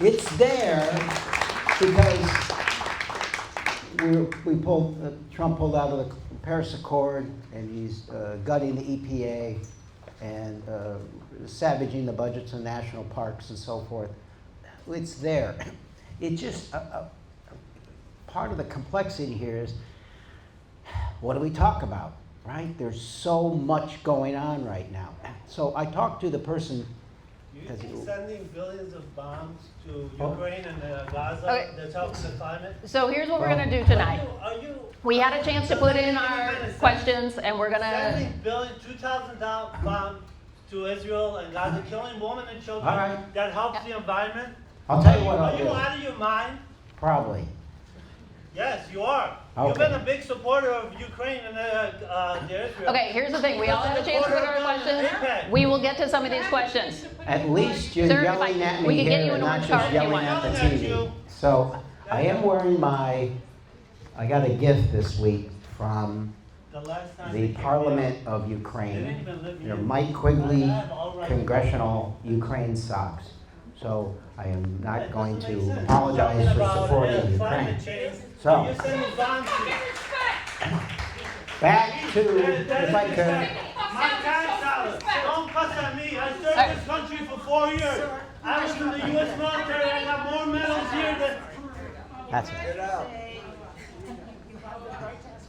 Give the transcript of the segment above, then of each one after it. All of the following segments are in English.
It's there because Trump pulled out of the Paris Accord, and he's gutting the EPA and savaging the budgets of national parks and so forth. It's there. It just, part of the complexity here is, what do we talk about, right? There's so much going on right now. So I talked to the person. You keep sending billions of bombs to Ukraine and Gaza. Okay. That's helping the climate. So here's what we're going to do tonight. We had a chance to put in our questions, and we're going to... Sending 2,000 bombs to Israel and Gaza, killing women and children. All right. That helps the environment. I'll tell you what Are I'll you do. out of your mind? Probably. Yes, you are. Okay. You've been a big supporter of Ukraine and Israel. Okay, here's the thing. We all had a chance to put our questions. We will get to some of these questions. At least you're Sir, yelling at we me can get you here an and not orange card just if you yelling want. at the Yelling at TV. you. So I am wearing I got a gift this week from The last time the they came Parliament here, of they didn't Ukraine. even let me They're in. Mike Quigley I have all right. Congressional Ukraine socks. So I am not That going doesn't to make sense. apologize Talking for about, supporting Ukraine. climate change. So- You're sending bombs to Back to, That if I is could, my tax dollars. Don't cuss at me. I served this country for 4 years. I was in the U.S. military. I got more medals here than that's it.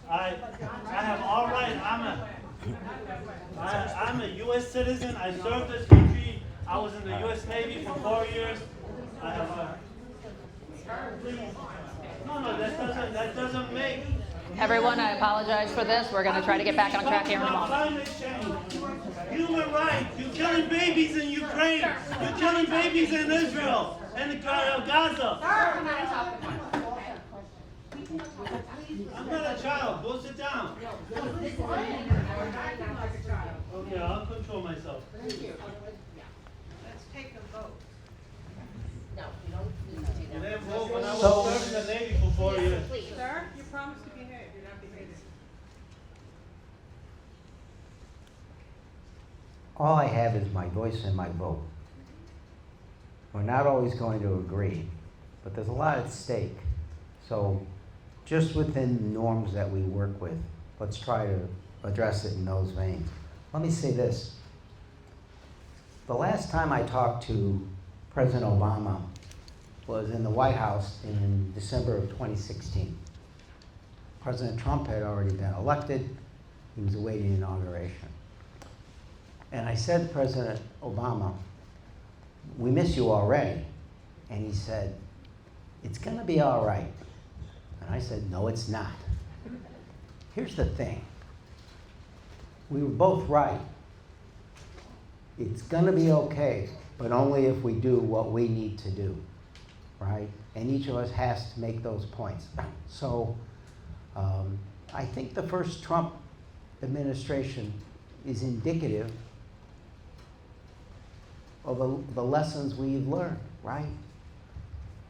I have all right. I'm a U.S. citizen. I served this country. I was in the U.S. Navy for 4 years. I have a. Please. No, that doesn't make. Everyone, I apologize for this. We're going to try to get back on track here in a moment. Climate change, human rights. You're killing babies in Ukraine. You're killing babies in Israel and Gaza. I'm not a child. Go sit down. Okay, I'll control myself. Let's take a vote. No, you don't need to take You that. didn't vote when I So- was serving the Navy for 4 years. Sir, you promised to behave. You're not behaving. All I have is my voice and my vote. We're not always going to agree, but there's a lot at stake. So just within the norms that we work with, let's try to address it in those veins. Let me say this. The last time I talked to President Obama was in the White House in December of 2016. President Trump had already been elected. He was awaiting inauguration. And I said to President Obama, we miss you already. And he said, it's going to be all right. And I said, no, it's not. Here's the thing. We were both right. It's going to be okay, but only if we do what we need to do, right? And each of us has to make those points. So I think the first Trump administration is indicative of the lessons we've learned, right?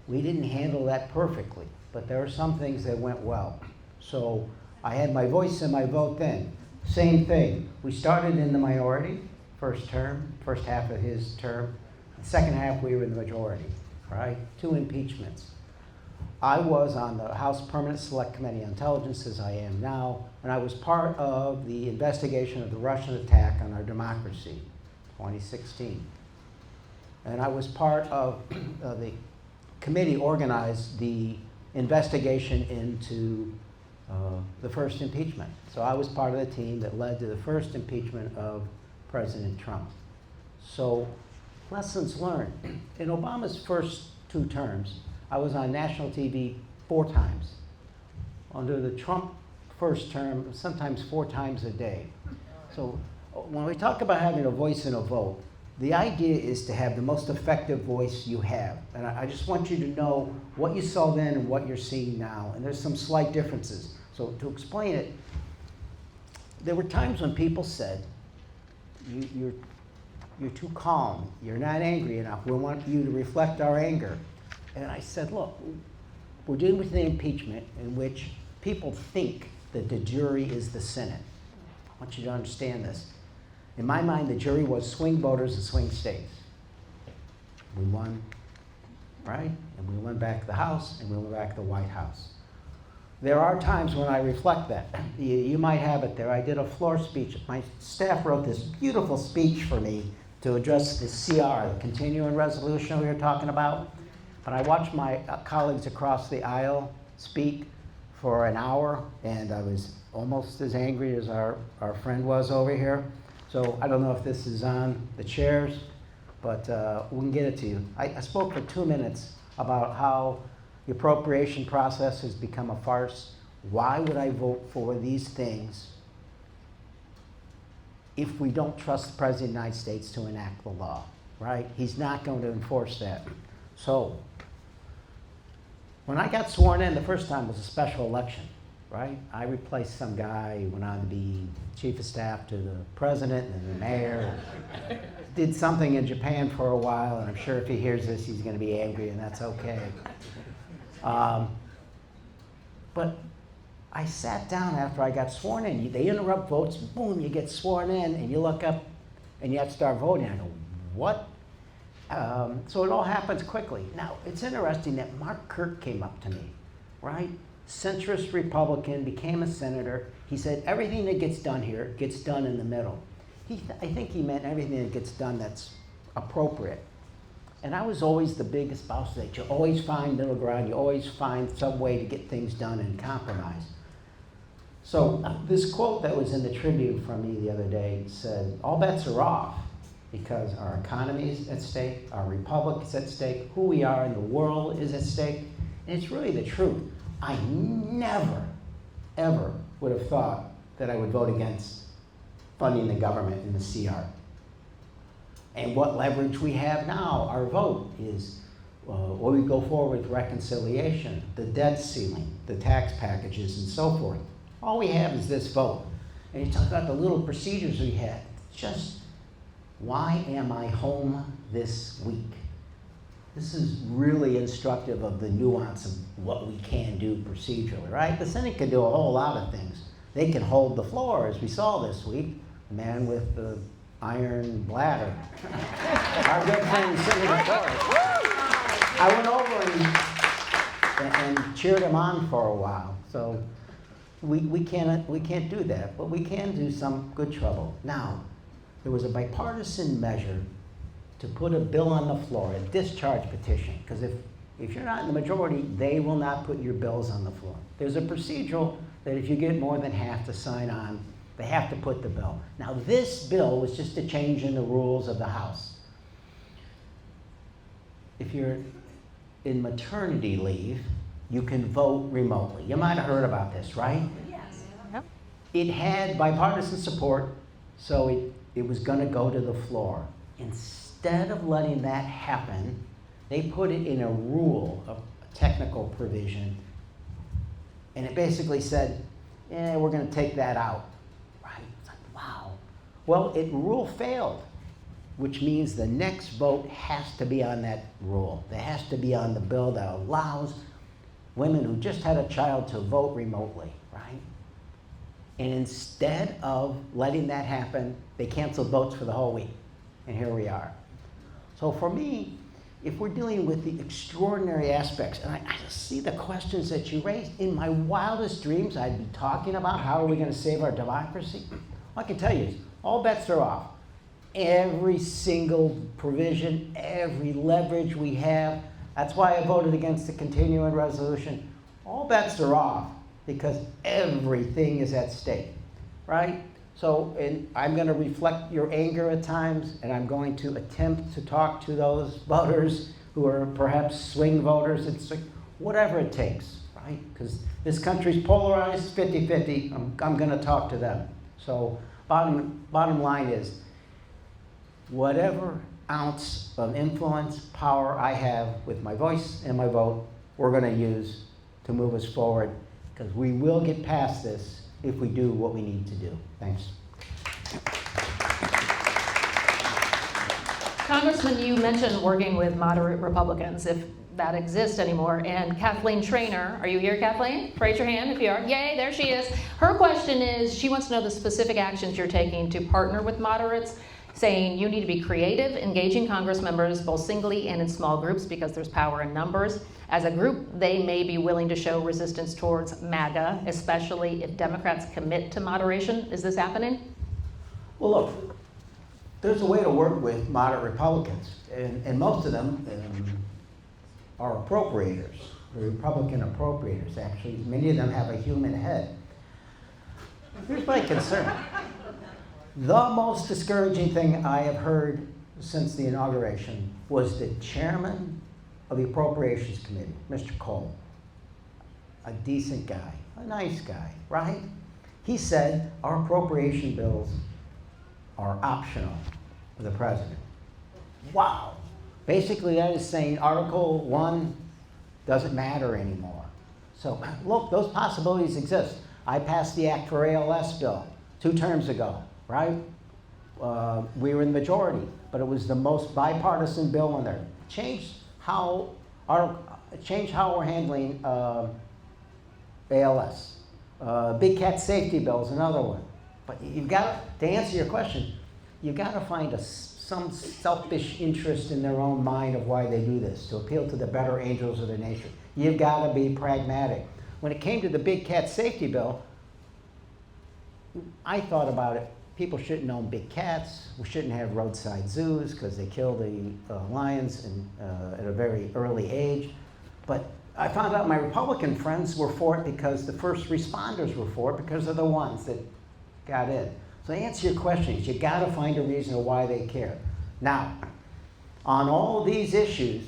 We didn't handle that perfectly, but there are some things that went well. So I had my voice and my vote then. Same thing. We started in the minority, first half of his term. The second half, we were in the majority, right? 2 impeachments. I was on the House Permanent Select Committee on Intelligence, as I am now, and I was part of the investigation of the Russian attack on our democracy, 2016. And I was part of the committee organized the investigation into the first impeachment. So I was part of the team that led to the first impeachment of President Trump. So lessons learned. In Obama's first 2 terms, I was on national TV 4 times. Under the Trump first term, sometimes 4 times a day. So when we talk about having a voice and a vote, the idea is to have the most effective voice you have. And I just want you to know what you saw then and what you're seeing now. And there's some slight differences. So to explain it, there were times when people said, you're too calm, you're not angry enough, we want you to reflect our anger. And I said, look, we're dealing with an impeachment in which people think that the jury is the Senate. I want you to understand this. In my mind, the jury was swing voters and swing states. We won right? And we went back to the House, and we went back to the White House. There are times when I reflect that. You might have it there. I did a floor speech. My staff wrote this beautiful speech for me to address the CR, the continuing resolution we were talking about. But I watched my colleagues across the aisle speak for an hour, and I was almost as angry as our friend was over here. So I don't know if this is on the chairs, but we can get it to you. I spoke for 2 minutes about how the appropriation process has become a farce. Why would I vote for these things if we don't trust the President of the United States to enact the law, right? He's not going to enforce that. So, when I got sworn in the first time was a special election, right? I replaced some guy who went on to be chief of staff to the president and the mayor. Did something in Japan for a while, and I'm sure if he hears this, he's going to be angry, and that's okay. But I sat down after I got sworn in. They interrupt votes, boom, you get sworn in, and you look up, and you have to start voting. I go, what? So it all happens quickly. Now, it's interesting that Mark Kirk came up to me, right? Centrist Republican, became a senator. He said, everything that gets done here gets done in the middle. I think he meant everything that gets done that's appropriate. And I was always the big espouser that you always find middle ground, you always find some way to get things done and compromise. So this quote that was in the Tribune from me the other day said, all bets are off because our economy is at stake, our republic is at stake, who we are in the world is at stake, and it's really the truth. I never, ever would have thought that I would vote against funding the government in the CR. And what leverage we have now, our vote, is when we go forward with reconciliation, the debt ceiling, the tax packages, and so forth. All we have is this vote. And you talk about the little procedures we had. Just, why am I home this week? This is really instructive of the nuance of what we can do procedurally, right? The Senate can do a whole lot of things. They can hold the floor, as we saw this week. The man with the iron bladder. Our good friend Senator Torres. I went over and cheered him on for a while. So we can't do that, but we can do some good trouble. Now, there was a bipartisan measure to put a bill on the floor, a discharge petition, because if you're not in the majority, they will not put your bills on the floor. There's a procedural that if you get more than half to sign on, they have to put the bill. Now, this bill was just a change in the rules of the House. If you're in maternity leave, you can vote remotely. You might have heard about this, right? Yes. Yep. It had bipartisan support, so it was going to go to the floor. Instead of letting that happen, they put it in a rule, a technical provision, and it basically said, we're going to take that out. It's like, wow. Well, rule failed, which means the next vote has to be on that rule. There has to be on the bill that allows women who just had a child to vote remotely, right? And instead of letting that happen, they canceled votes for the whole week. And here we are. So for me, if we're dealing with the extraordinary aspects, and I see the questions that you raised, in my wildest dreams, I'd be talking about how are we going to save our democracy. All I can tell you is all bets are off. Every single provision, every leverage we have, that's why I voted against the continuing resolution. All bets are off because everything is at stake, right? So, and I'm going to reflect your anger at times, and I'm going to attempt to talk to those voters who are perhaps swing voters, whatever it takes, right? Because this country's polarized 50-50. I'm going to talk to them. So, bottom line is, whatever ounce of influence, power I have with my voice and my vote, we're going to use to move us forward, because we will get past this if we do what we need to do. Thanks. Congressman, you mentioned working with moderate Republicans, if that exists anymore. And Kathleen Trainer, are you here, Kathleen? Raise your hand if you are. Yay, there she is. Her question is, she wants to know the specific actions you're taking to partner with moderates saying you need to be creative, engaging Congress members both singly and in small groups because there's power in numbers. As a group, they may be willing to show resistance towards MAGA, especially if Democrats commit to moderation. Is this happening? Well, look, there's a way to work with moderate Republicans, and most of them are appropriators, Republican appropriators, actually. Many of them have a human head. Here's my concern. The most discouraging thing I have heard since the inauguration was the chairman of the Appropriations Committee, Mr. Cole, a decent guy, a nice guy, right? He said our appropriation bills are optional for the president. Wow. Basically, that is saying Article 1 doesn't matter anymore. So, look, those possibilities exist. I passed the Act for ALS bill 2 terms ago, right? We were in the majority, but it was the most bipartisan bill in there. Changed how we're handling ALS. Big cat safety bill is another one. But you've got to answer your question, you've got to find some selfish interest in their own mind of why they do this, to appeal to the better angels of the nation. You've got to be pragmatic. When it came to the big cat safety bill, I thought about it. People shouldn't own big cats. We shouldn't have roadside zoos because they kill the lions at a very early age. But I found out my Republican friends were for it because the first responders were for it because they're the ones that got in. So to answer your question, you got to find a reason why they care. Now, on all these issues,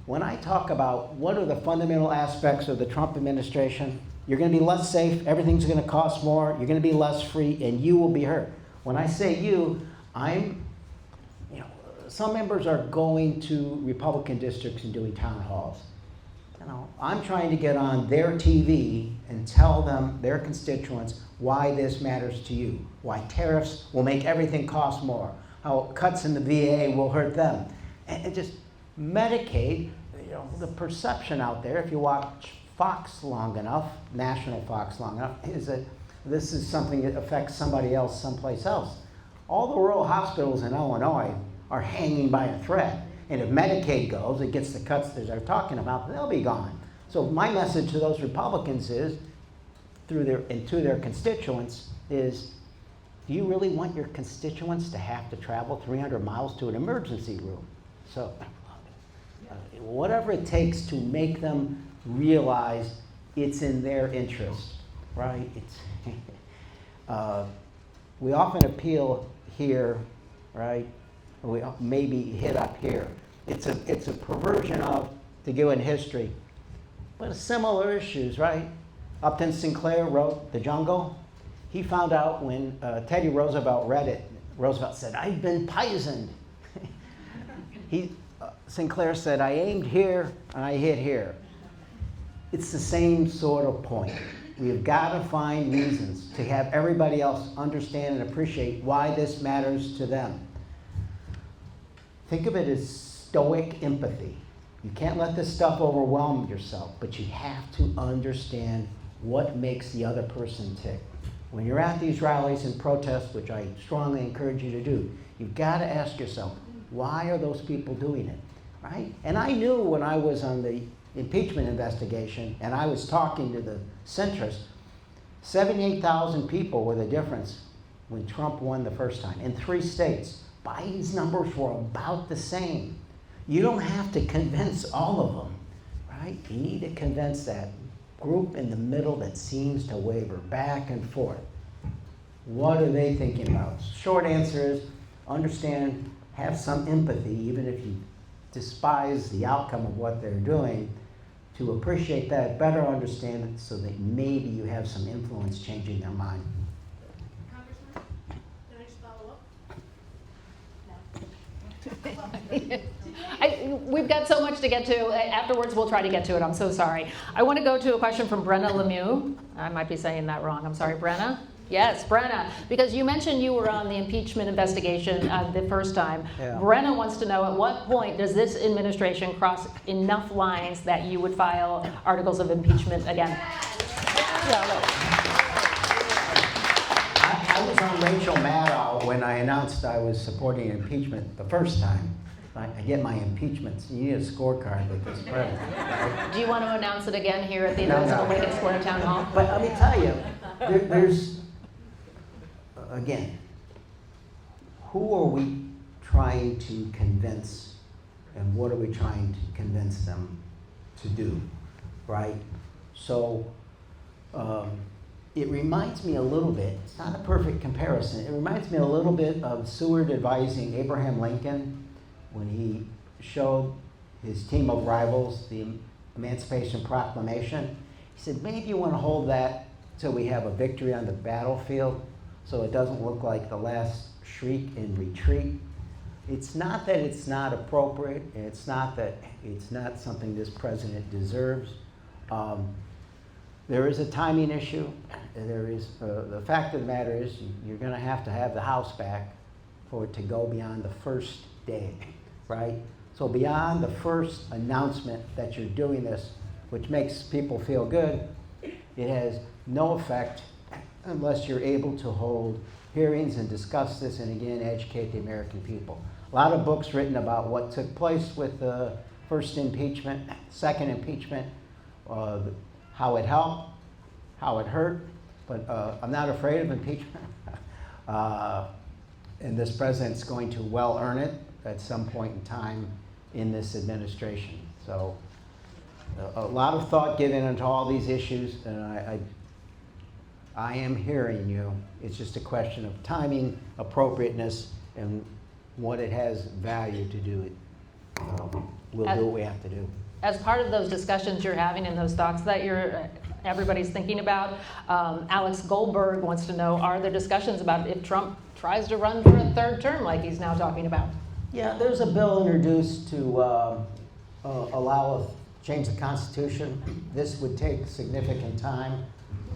when I talk about what are the fundamental aspects of the Trump administration, you're going to be less safe, everything's going to cost more, you're going to be less free, and you will be hurt. When I say you, some members are going to Republican districts and doing town halls. I'm trying to get on their TV and tell them, their constituents, why this matters to you, why tariffs will make everything cost more, how cuts in the VA will hurt them. And just Medicaid, the perception out there, if you watch Fox long enough, national Fox long enough, is that this is something that affects somebody else someplace else. All the rural hospitals in Illinois are hanging by a thread. And if Medicaid goes, it gets the cuts that they're talking about, they'll be gone. So my message to those Republicans is, to their constituents, is, do you really want your constituents to have to travel 300 miles to an emergency room? So whatever it takes to make them realize it's in their interest, right? We often appeal here, right? We maybe hit up here. It's a perversion of, to go in history, but similar issues, right? Upton Sinclair wrote The Jungle. He found out when Teddy Roosevelt read it, Roosevelt said, "I've been poisoned." Sinclair said, "I aimed here and I hit here." It's the same sort of point. We've got to find reasons to have everybody else understand and appreciate why this matters to them. Think of it as stoic empathy. You can't let this stuff overwhelm yourself, but you have to understand what makes the other person tick. When you're at these rallies and protests, which I strongly encourage you to do, you've got to ask yourself, why are those people doing it, right? And I knew when I was on the impeachment investigation and I was talking to the centrists, 78,000 people were the difference when Trump won the first time in 3 states. Biden's numbers were about the same. You don't have to convince all of them, right? You need to convince that group in the middle that seems to waver back and forth. What are they thinking about? Short answer is understand, have some empathy, even if you despise the outcome of what they're doing, to appreciate that, better understand it, so that maybe you have some influence changing their mind. Congressman, can I just follow up? We've got so much to get to. Afterwards, we'll try to get to it. I'm so sorry. I want to go to a question from Brenna Lemieux. I might be saying that wrong. I'm sorry, Brenna? Yes, Brenna, because you mentioned you were on the impeachment investigation the first time. Yeah. Brenna wants to know, at what point does this administration cross enough lines that you would file articles of impeachment again? I I was on Rachel Maddow when I announced I was supporting impeachment the first time. I get my impeachments. You need a scorecard with this president, right? Do you want to announce it again here at the No, Indivisible no. Lincoln Square Town Hall? But let me tell you, there's, again, who are we trying to convince and what are we trying to convince them to do, right? So it reminds me a little bit, it's not a perfect comparison, it reminds me a little bit of Seward advising Abraham Lincoln when he showed his team of rivals the Emancipation Proclamation. He said, maybe you want to hold that till we have a victory on the battlefield so it doesn't look like the last shriek in retreat. It's not that it's not appropriate, and it's not that it's not something this president deserves. There is a timing issue. There is, the fact of the matter is you're going to have the House back for it to go beyond the first day, right? So beyond the first announcement that you're doing this, which makes people feel good, it has no effect unless you're able to hold hearings and discuss this and again educate the American people. A lot of books written about what took place with the first impeachment, second impeachment, how it helped, how it hurt, but I'm not afraid of impeachment. And this president's going to well earn it at some point in time in this administration. So a lot of thought given into all these issues, and I am hearing you. It's just a question of timing, appropriateness, and what it has value to do it. We'll do what we have to do. As part of those discussions you're having and those thoughts that everybody's thinking about, Alex Goldberg wants to know, are there discussions about if Trump tries to run for a third term like he's now talking about? Yeah, there's a bill introduced to change the Constitution. This would take significant time,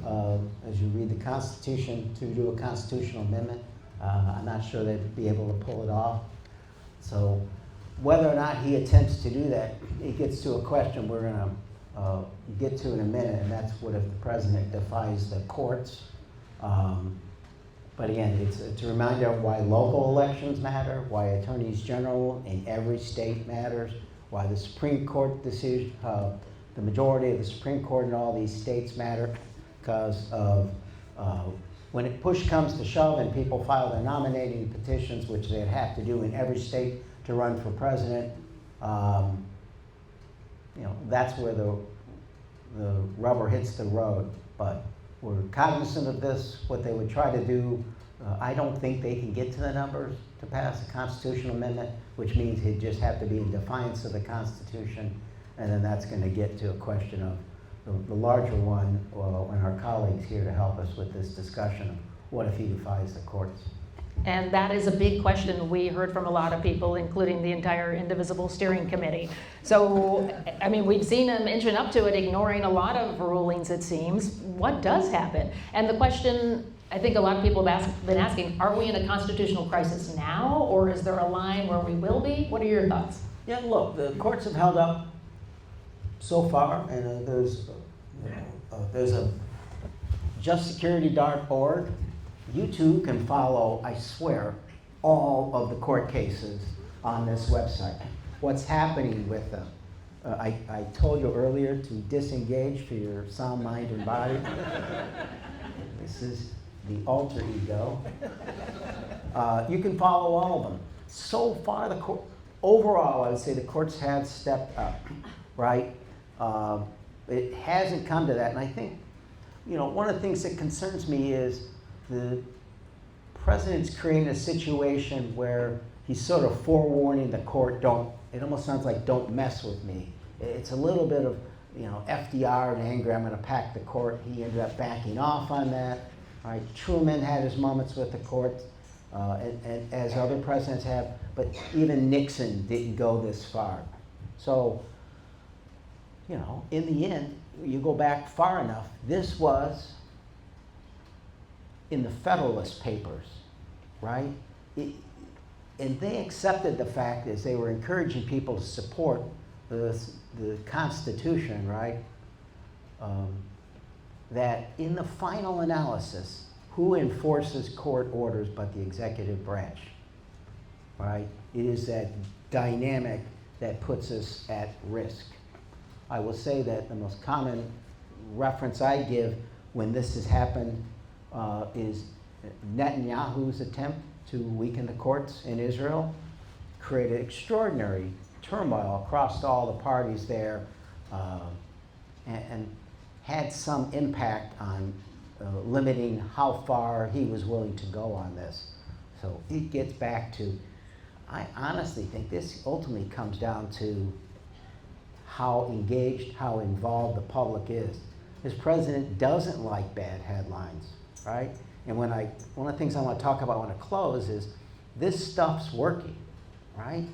as you read the Constitution, to do a constitutional amendment. I'm not sure they'd be able to pull it off. So whether or not he attempts to do that, it gets to a question we're going to get to in a minute, and that's what if the president defies the courts. But again, it's a reminder of why local elections matter, why attorneys general in every state matters, why the Supreme Court decision, the majority of the Supreme Court in all these states matter, because of when push comes to shove and people file their nominating petitions, which they'd have to do in every state to run for president, that's where the rubber hits the road. But we're cognizant of this, what they would try to do. I don't think they can get to the numbers to pass a constitutional amendment, which means it'd just have to be in defiance of the Constitution, and then that's going to get to a question of the larger one, and our colleagues here to help us with this discussion of what if he defies the courts. And that is a big question we heard from a lot of people, including the entire Indivisible Steering Committee. So, I mean, we've seen him inching up to it, ignoring a lot of rulings, it seems. What does happen? And the question I think a lot of people have been asking, are we in a constitutional crisis now, or is there a line where we will be? What are your thoughts? Yeah, look, the courts have held up so far, and there's a justsecurity.org. You too can follow, I swear, all of the court cases on this website. What's happening with them. I told you earlier to disengage for your sound mind and body. This is the alter ego. You can follow all of them. So far, overall, I would say the courts have stepped up, right? It hasn't come to that, and I think, one of the things that concerns me is the president's creating a situation where he's sort of forewarning the court, it almost sounds like don't mess with me. It's a little bit of, FDR and anger, I'm going to pack the court. He ended up backing off on that. All right, Truman had his moments with the court, and as other presidents have, but even Nixon didn't go this far. So, in the end, you go back far enough, this was in the Federalist Papers, right? And they accepted the fact as they were encouraging people to support the Constitution, right? That in the final analysis, who enforces court orders but the executive branch, right? It is that dynamic that puts us at risk. I will say that the most common reference I give when this has happened is Netanyahu's attempt to weaken the courts in Israel, created extraordinary turmoil across all the parties there, and had some impact on limiting how far he was willing to go on this. So it gets back to, I honestly think this ultimately comes down to how engaged, how involved the public is. This president doesn't like bad headlines, right? And one of the things I want to talk about when I close is this stuff's working, right?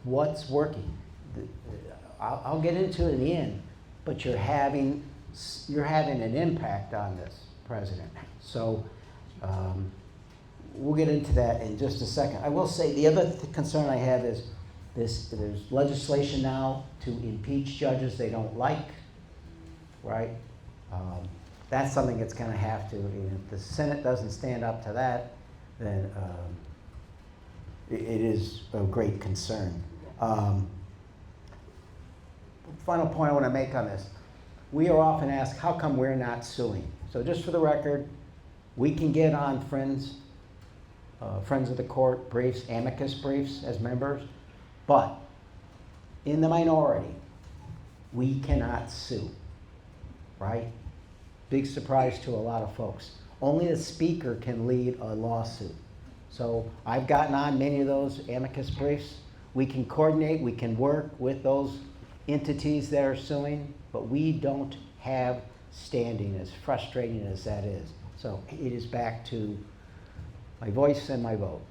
What's working? I'll get into it in the end, but you're having an impact on this president. So we'll get into that in just a second. I will say the other concern I have is there's legislation now to impeach judges they don't like, right? That's something that's going to have to, if the Senate doesn't stand up to that, then it is a great concern. Final point I want to make on this. We are often asked, how come we're not suing? So just for the record, we can get on Friends of the Court briefs, amicus briefs as members, but in the minority, we cannot sue, right? Big surprise to a lot of folks. Only the speaker can lead a lawsuit. So I've gotten on many of those amicus briefs. We can coordinate, we can work with those entities that are suing, but we don't have standing, as frustrating as that is. So it is back to my voice and my vote.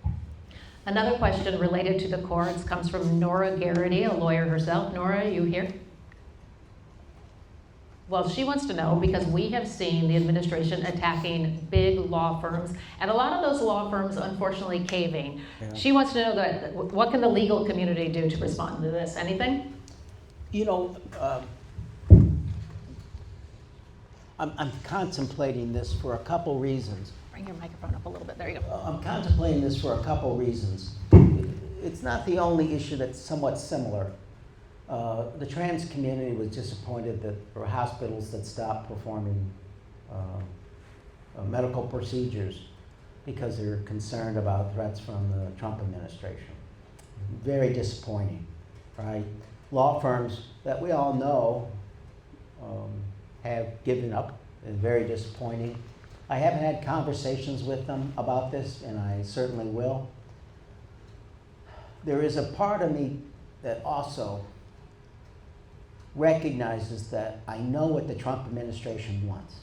Another question related to the courts comes from Nora Garrity, a lawyer herself. Nora, you here? Well, she wants to know, because we have seen the administration attacking big law firms, and a lot of those law firms unfortunately caving. Yeah. She wants to know that what can the legal community do to respond to this? Anything? You know, I'm contemplating this for a couple reasons. Bring your microphone up a little bit. There you go. I'm contemplating this for a couple reasons. It's not the only issue that's somewhat similar. The trans community was disappointed that there were hospitals that stopped performing medical procedures because they're concerned about threats from the Trump administration. Very disappointing, right? Law firms that we all know have given up. It's very disappointing. I haven't had conversations with them about this, and I certainly will. There is a part of me that also recognizes that I know what the Trump administration wants.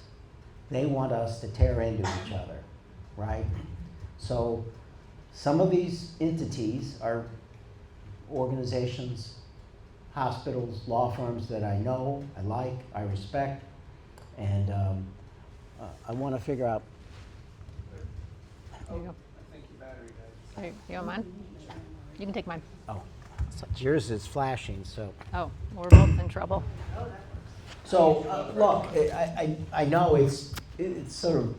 They want us to tear into each other, right? So some of these entities are organizations, hospitals, law firms that I know, I like, I respect, and I want to figure out. There you go. Hey, you want mine? You can take mine. Oh, so yours is flashing, so. Oh, we're both in trouble. So look, I know it's sort of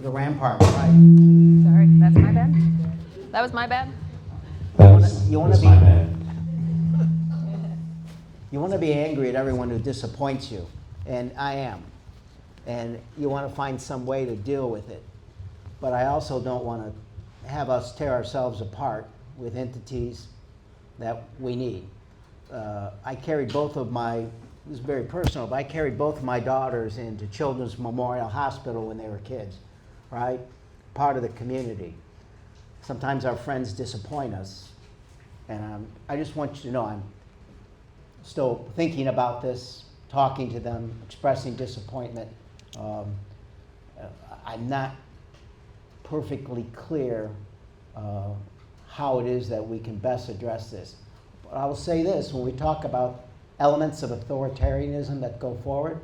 the rampart, right? Sorry, that's my bad. That was my bad. You want to be. my bad. You want to be angry at everyone who disappoints you, and I am. And you want to find some way to deal with it. But I also don't want to have us tear ourselves apart with entities that we need. I carried both of my, this is very personal, but I carried both of my daughters into Children's Memorial Hospital when they were kids, right? Part of the community. Sometimes our friends disappoint us. And I just want you to know I'm still thinking about this, talking to them, expressing disappointment. I'm not perfectly clear how it is that we can best address this. But I will say this, when we talk about elements of authoritarianism that go forward,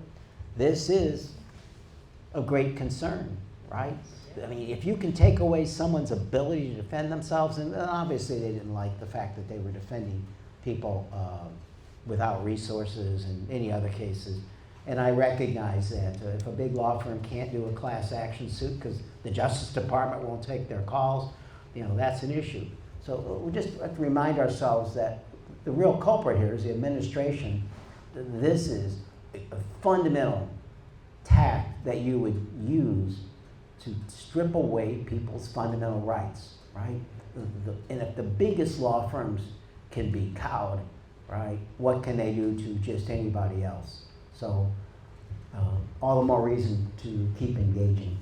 this is a great concern, right? I mean, if you can take away someone's ability to defend themselves, and obviously they didn't like the fact that they were defending people without resources and any other cases. And I recognize that if a big law firm can't do a class action suit because the Justice Department won't take their calls, that's an issue. So we just have to remind ourselves that the real culprit here is the administration. This is a fundamental tact that you would use to strip away people's fundamental rights, right? And if the biggest law firms can be cowed, right, what can they do to just anybody else? So all the more reason to keep engaging.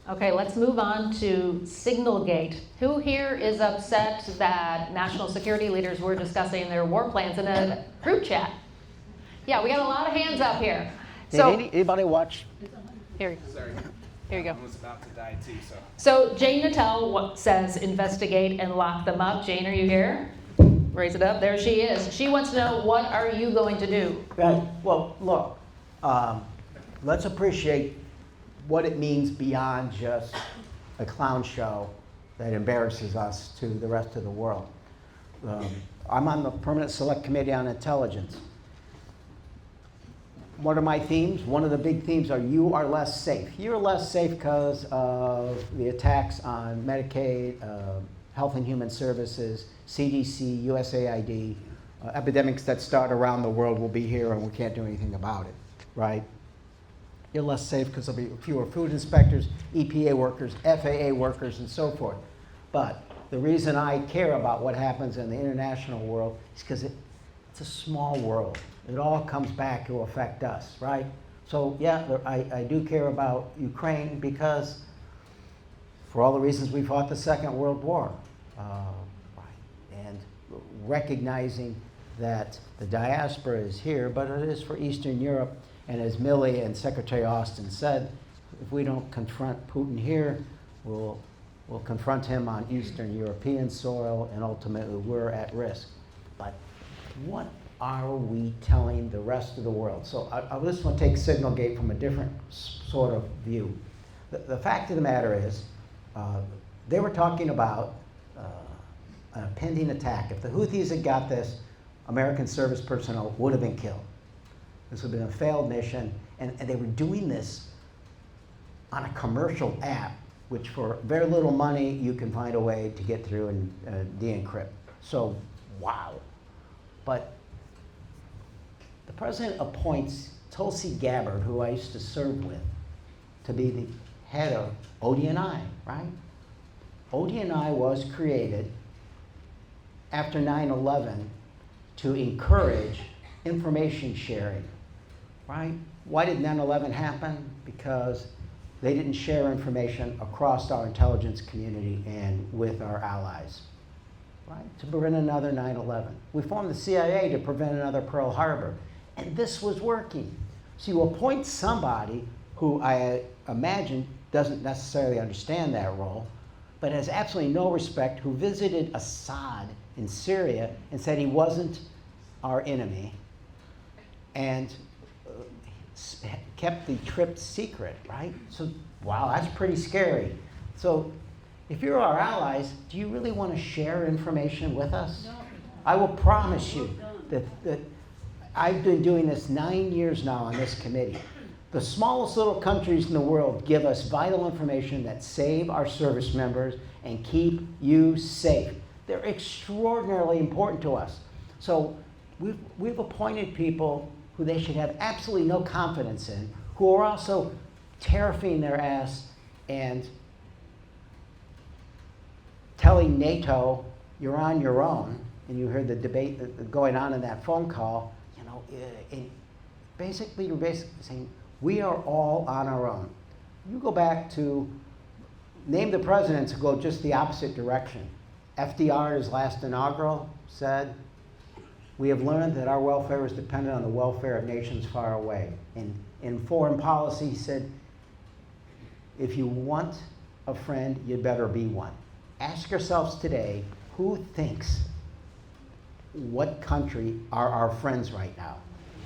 Okay, let's move on to Signalgate. Who here is upset that national security leaders were discussing their war plans in a group chat? Yeah, we got a lot of hands up here. Did anybody watch? Here you go. I was about to die too, so. So Jane Nattell says investigate and lock them up. Jane, are you here? Raise it up. There she is. She wants to know, what are you going to do? Right. Well, look, let's appreciate what it means beyond just a clown show that embarrasses us to the rest of the world. I'm on the Permanent Select Committee on Intelligence. What are my themes? One of the big themes are you are less safe. You're less safe because of the attacks on Medicaid, Health and Human Services, CDC, USAID. Epidemics that start around the world will be here and we can't do anything about it, right? You're less safe because there'll be fewer food inspectors, EPA workers, FAA workers, and so forth. But the reason I care about what happens in the international world is because it's a small world. It all comes back to affect us, right? So yeah, I do care about Ukraine because for all the reasons we fought the Second World War, and recognizing that the diaspora is here, but it is for Eastern Europe. And as Milley and Secretary Austin said, if we don't confront Putin here, we'll confront him on Eastern European soil, and ultimately we're at risk. But what are we telling the rest of the world? So I just want to take Signalgate from a different sort of view. The fact of the matter is, they were talking about a pending attack. If the Houthis had got this, American service personnel would have been killed. This would have been a failed mission, and they were doing this on a commercial app, which for very little money you can find a way to get through and de-encrypt. So, wow. But the president appoints Tulsi Gabbard, who I used to serve with, to be the head of ODNI, right? ODNI was created after 9/11 to encourage information sharing, right? Why did 9/11 happen? Because they didn't share information across our intelligence community and with our allies, right? To prevent another 9/11. We formed the CIA to prevent another Pearl Harbor, and this was working. So you appoint somebody who I imagine doesn't necessarily understand that role, but has absolutely no respect, who visited Assad in Syria and said he wasn't our enemy, and kept the trip secret, right? So, wow, that's pretty scary. So, if you're our allies, do you really want to share information with us? No. I will promise you that I've been doing this 9 years now on this committee. The smallest little countries in the world give us vital information that save our service members and keep you safe. They're extraordinarily important to us. So we've appointed people who they should have absolutely no confidence in, who are also tariffing their ass and telling NATO, you're on your own. And you heard the debate going on in that phone call, and basically you're saying, we are all on our own. You go back to name the presidents who go just the opposite direction. FDR's last inaugural said, we have learned that our welfare is dependent on the welfare of nations far away. And in foreign policy, he said, if you want a friend, you'd better be one. Ask yourselves today, who thinks what country are our friends right now,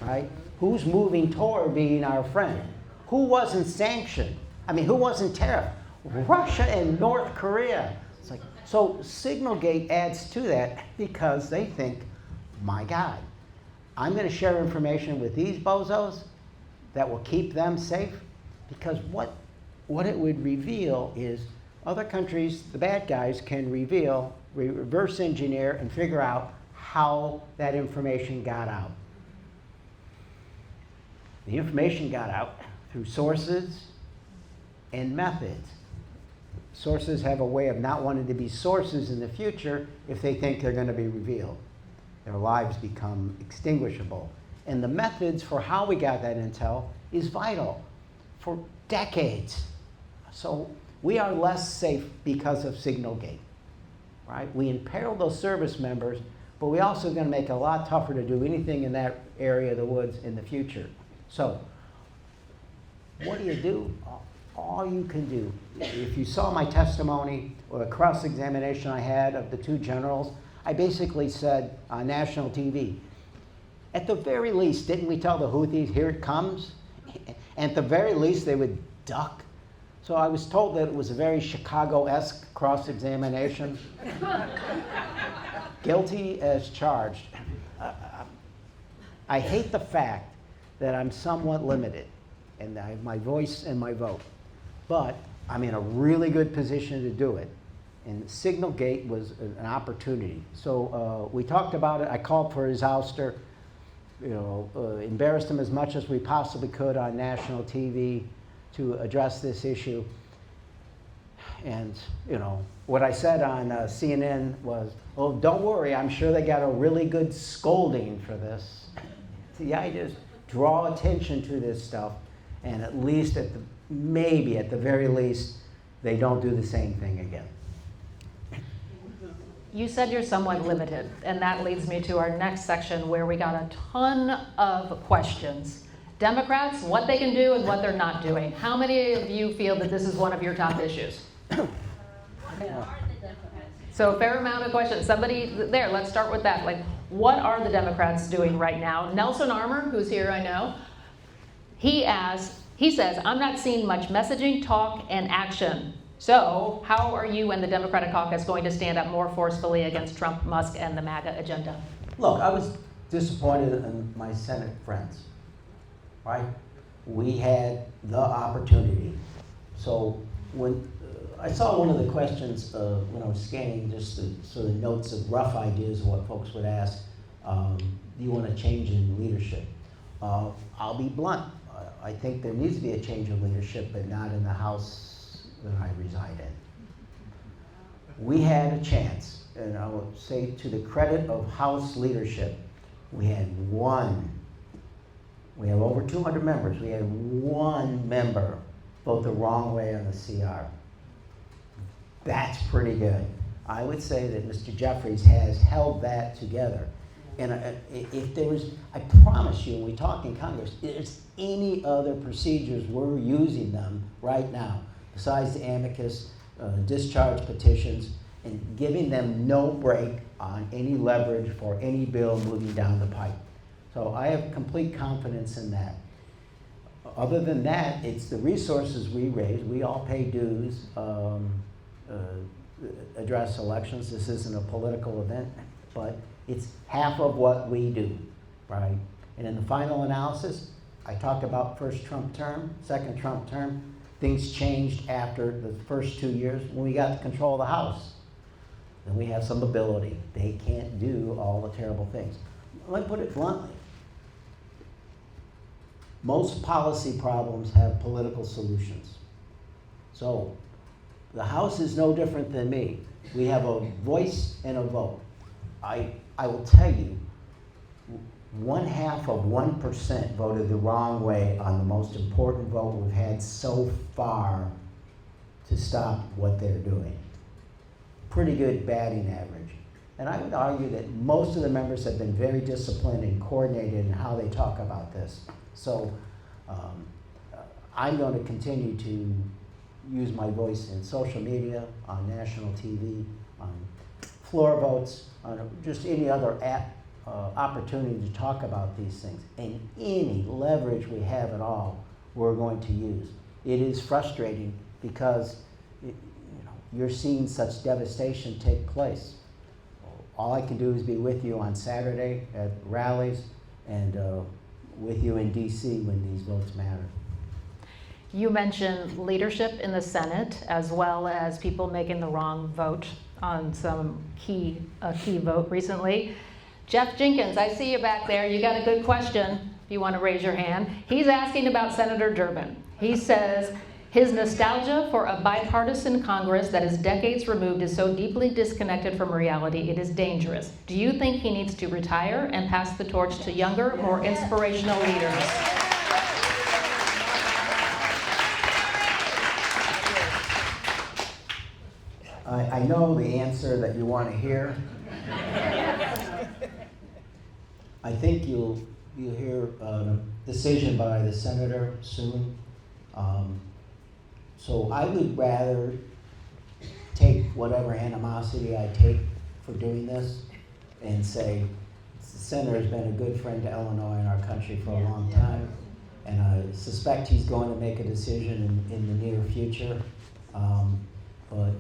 right? Who's moving toward being our friend? Who wasn't sanctioned? I mean, who wasn't tariffed? Russia and North Korea. It's like, so Signalgate adds to that because they think my God, I'm going to share information with these bozos that will keep them safe, because what it would reveal is other countries, the bad guys, can reverse engineer and figure out how that information got out. The information got out through sources and methods. Sources have a way of not wanting to be sources in the future if they think they're going to be revealed. Their lives become extinguishable. And the methods for how we got that intel is vital for decades. So we are less safe because of Signalgate, right? We imperil those service members, but we also going to make it a lot tougher to do anything in that area of the woods in the future. So what do? All you can do, if you saw my testimony or the cross-examination I had of the two generals, I basically said on national TV, at the very least, didn't we tell the Houthis, here it comes? And at the very least, they would duck. So I was told that it was a very Chicago-esque cross-examination. Guilty as charged. I hate the fact that I'm somewhat limited, and I have my voice and my vote. But I'm in a really good position to do it. And Signalgate was an opportunity. So we talked about it. I called for his ouster, embarrassed him as much as we possibly could on national TV to address this issue. And, what I said on CNN was, oh, don't worry, I'm sure they got a really good scolding for this. The idea is draw attention to this stuff, and at least maybe at the very least, they don't do the same thing again. You said you're somewhat limited, and that leads me to our next section where we got a ton of questions. Democrats, what they can do and what they're not doing. How many of you feel that this is one of your top issues? So a fair amount of questions. Somebody there, let's start with that. Like, what are the Democrats doing right now? Nelson Armour, who's here, I know, he says, I'm not seeing much messaging, talk, and action. So how are you and the Democratic caucus going to stand up more forcefully against Trump, Musk, and the MAGA agenda? Look, I was disappointed in my Senate friends, right? We had the opportunity. So when I saw one of the questions when I was scanning just the sort of notes of rough ideas of what folks would ask, do you want a change in leadership? I'll be blunt. I think there needs to be a change of leadership, but not in the House that I reside in. We had a chance, and I will say to the credit of House leadership, we have over 200 members, we had one member vote the wrong way on the CR. That's pretty good. I would say that Mr. Jeffries has held that together. And if there was, I promise you, when we talk in Congress, if there's any other procedures, we're using them right now, besides the amicus, discharge petitions, and giving them no break on any leverage for any bill moving down the pipe. So I have complete confidence in that. Other than that, it's the resources we raise. We all pay dues, address elections. This isn't a political event, but it's half of what we do, right? And in the final analysis, I talked about first Trump term, second Trump term. Things changed after the first 2 years when we got control of the House. Then we have some ability. They can't do all the terrible things. Let me put it bluntly. Most policy problems have political solutions. So the House is no different than me. We have a voice and a vote. I will tell you, 0.5% voted the wrong way on the most important vote we've had so far to stop what they're doing. Pretty good batting average. And I would argue that most of the members have been very disciplined and coordinated in how they talk about this. So I'm going to continue to use my voice in social media, on national TV, on floor votes, on just any other opportunity to talk about these things. And any leverage we have at all, we're going to use. It is frustrating because you're seeing such devastation take place. all I can do is be with you on Saturday at rallies and with you in DC when these votes matter. You mentioned leadership in the Senate as well as people making the wrong vote on some key vote recently. Jeff Jenkins, I see you back there. You got a good question if you want to raise your hand. He's asking about Senator Durbin. He says, his nostalgia for a bipartisan Congress that is decades removed is so deeply disconnected from reality, it is dangerous. Do you think he needs to retire and pass the torch to younger, more inspirational leaders? I know the answer that you want to hear. I think you'll hear a decision by the senator soon. So I would rather take whatever animosity I take for doing this and say, the senator's been a good friend to Illinois and our country for a long time, and I suspect he's going to make a decision in the near future. But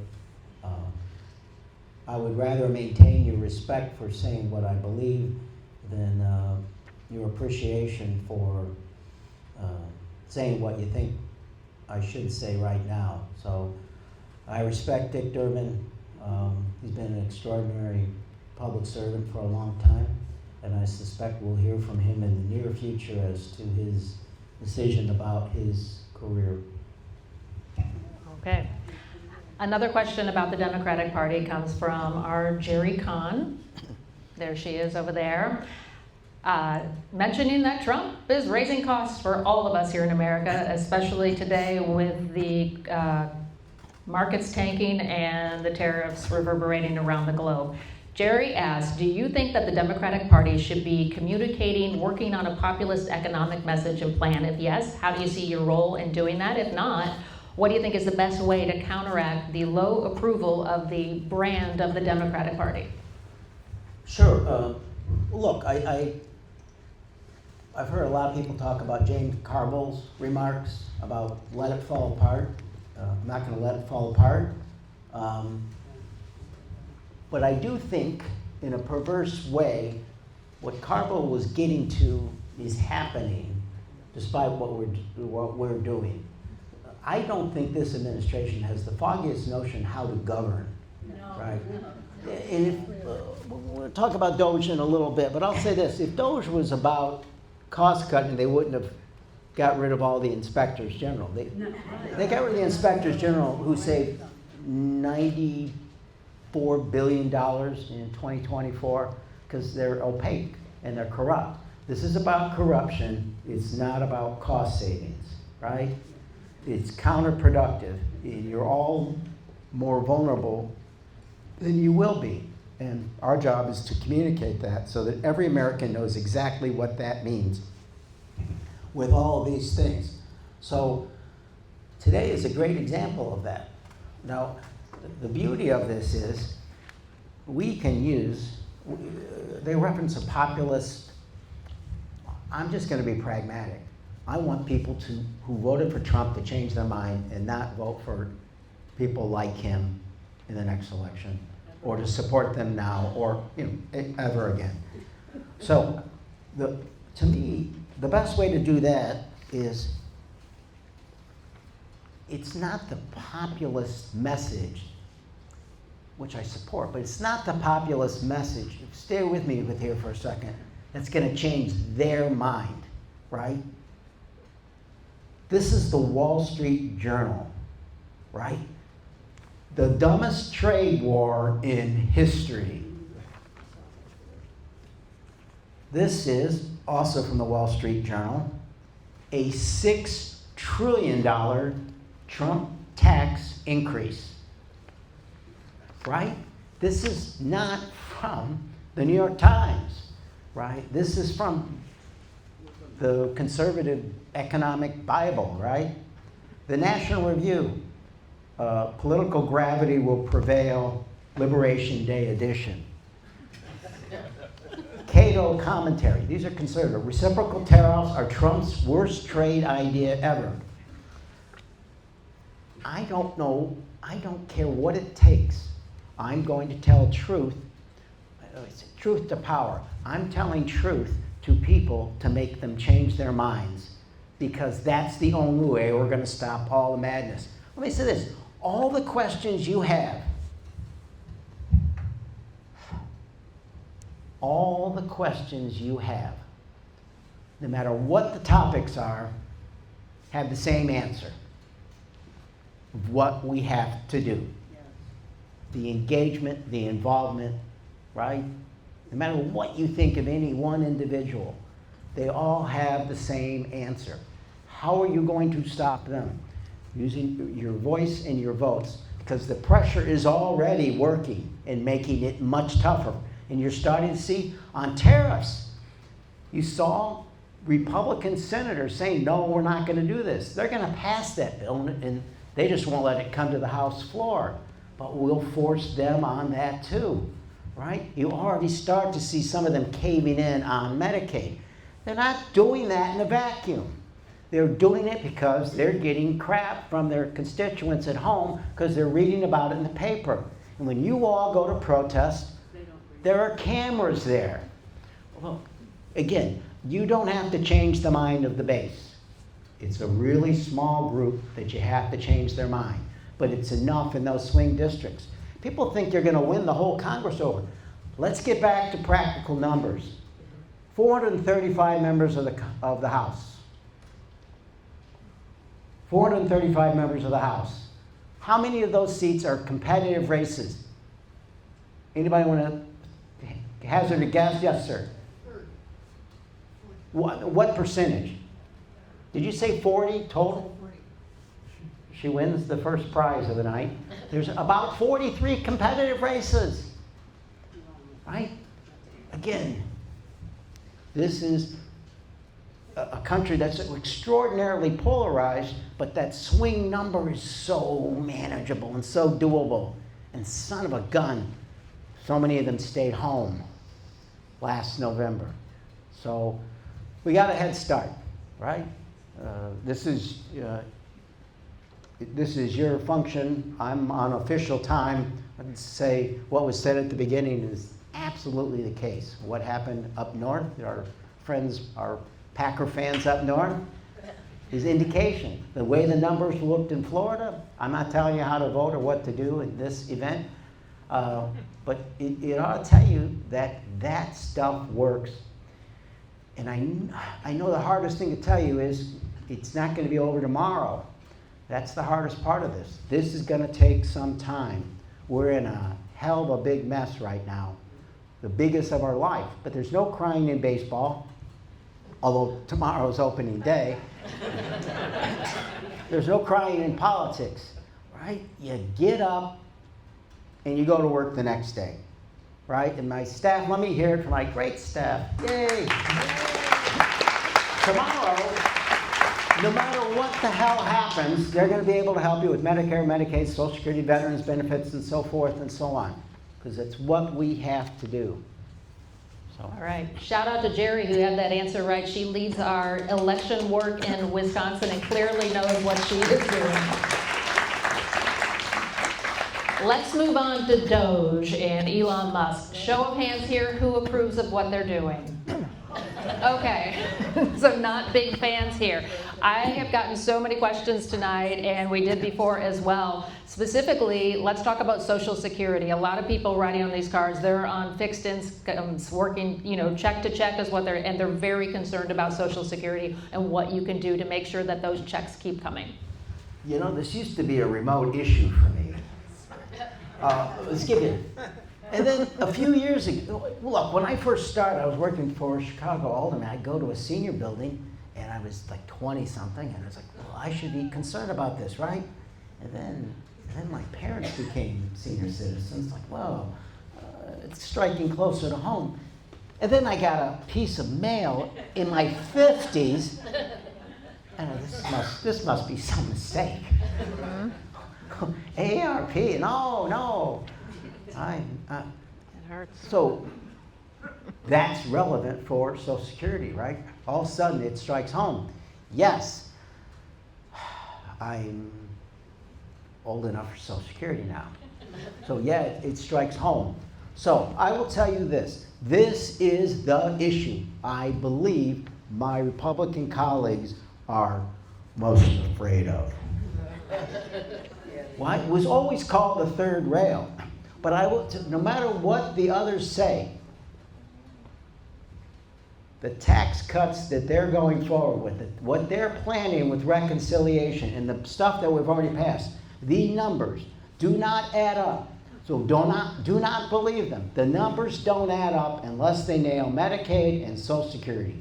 I would rather maintain your respect for saying what I believe than your appreciation for saying what you think I should say right now. So I respect Dick Durbin. He's been an extraordinary public servant for a long time, and I suspect we'll hear from him in the near future as to his decision about his career. Okay. Another question about the Democratic Party comes from our Jerry Kahn. There she is over there. Mentioning that Trump is raising costs for all of us here in America, especially today with the markets tanking and the tariffs reverberating around the globe. Jerry asks, do you think that the Democratic Party should be communicating, working on a populist economic message and plan? If yes, how do you see your role in doing that? If not, what do you think is the best way to counteract the low approval of the brand of the Democratic Party? Sure. Look, I've heard a lot of people talk about James Carville's remarks about let it fall apart. I'm not going to let it fall apart. But I do think, in a perverse way, what Carville was getting to is happening despite what we're doing. I don't think this administration has the foggiest notion how to govern, right? And we'll talk about Doge in a little bit, but I'll say this. If Doge was about cost cutting, they wouldn't have got rid of all the inspectors general. They got rid of the inspectors general who saved $94 billion in 2024 because they're opaque and they're corrupt. This is about corruption. It's not about cost savings, right? It's counterproductive. You're all more vulnerable than you will be. And our job is to communicate that so that every American knows exactly what that means with all of these things. So today is a great example of that. Now, the beauty of this is we can use, they reference a populist. I'm just going to be pragmatic. I want people who voted for Trump to change their mind and not vote for people like him in the next election, or to support them now, or ever again. So, to me, the best way to do that is it's not the populist message, which I support, but it's not the populist message. Stay with me here for a second. That's going to change their mind, right? This is the Wall Street Journal, right? The dumbest trade war in history. This is also from the Wall Street Journal, a $6 trillion Trump tax increase, right? This is not from the New York Times, right? This is from the conservative economic Bible, right? The National Review, Political Gravity Will Prevail, Liberation Day edition. Cato Commentary, these are conservative. Reciprocal tariffs are Trump's worst trade idea ever. I don't care what it takes. I'm going to tell truth. it's truth to power. I'm telling truth to people to make them change their minds, because that's the only way we're going to stop all the madness. Let me say this. All the questions you have, no matter what the topics are, have the same answer of what we have to do. The engagement, the involvement, right? No matter what you think of any one individual, they all have the same answer. How are you going to stop them? Using your voice and your votes, because the pressure is already working and making it much tougher. And you're starting to see on tariffs, you saw Republican senators saying, no, we're not going to do this. They're going to pass that bill, and they just won't let it come to the House floor. But we'll force them on that too, right? You already start to see some of them caving in on Medicaid. They're not doing that in a vacuum. They're doing it because they're getting crap from their constituents at home because they're reading about it in the paper. And when you all go to protest, there are cameras there. Well, again, you don't have to change the mind of the base. It's a really small group that you have to change their mind. But it's enough in those swing districts. People think you're going to win the whole Congress over. Let's get back to practical numbers. 435 members of the House. 435 members of the House. How many of those seats are competitive races? Anybody want to hazard a guess? Yes, sir. What percentage? Did you say 40 total? She wins the first prize of the night. There's about 43 competitive races, right? Again, this is a country that's extraordinarily polarized, but that swing number is so manageable and so doable. And son of a gun, so many of them stayed home last November. So we got a head start, right? This is your function. I'm on official time. I'd say what was said at the beginning is absolutely the case. What happened up north, our friends, our Packer fans up north, is indication. The way the numbers looked in Florida, I'm not telling you how to vote or what to do in this event, but it ought to tell you that that stuff works. And I know the hardest thing to tell you is it's not going to be over tomorrow. That's the hardest part of this. This is going to take some time. We're in a hell of a big mess right now, the biggest of our life. But there's no crying in baseball, although tomorrow's opening day. There's no crying in politics, right? You get up and you go to work the next day, right? And my staff, let me hear it from my great staff. Yay! Tomorrow, no matter what the hell happens, they're going to be able to help you with Medicare, Medicaid, Social Security, veterans benefits, and so forth and so on, because it's what we have to do. So. All right. Shout out to Jerry, who had that answer right. She leads our election work in Wisconsin and clearly knows what she is doing. Let's move on to Doge and Elon Musk. Show of hands here, who approves of what they're doing? Okay, so not big fans here. I have gotten so many questions tonight, and we did before as well. Specifically, let's talk about Social Security. A lot of people writing on these cards, they're on fixed incomes, working, check to check is what and they're very concerned about Social Security and what you can do to make sure that those checks keep coming. This used to be a remote issue for me. Let's give you. And then a few years ago, look, when I first started, I was working for Chicago Alderman. I'd go to a senior building, and I was like 20-something, and I was like, well, I should be concerned about this, right? And then my parents became senior citizens, like, well, it's striking closer to home. And then I got a piece of mail in my 50s, and this must be some mistake. AARP, no. It hurts. So that's relevant for Social Security, right? All of a sudden it strikes home. Yes, I'm old enough for Social Security now. So yeah, it strikes home. So I will tell you this. This is the issue I believe my Republican colleagues are most afraid of. Why? It was always called the third rail. But no matter what the others say, the tax cuts that they're going forward with, what they're planning with reconciliation and the stuff that we've already passed, the numbers do not add up. So do not believe them. The numbers don't add up unless they nail Medicaid and Social Security.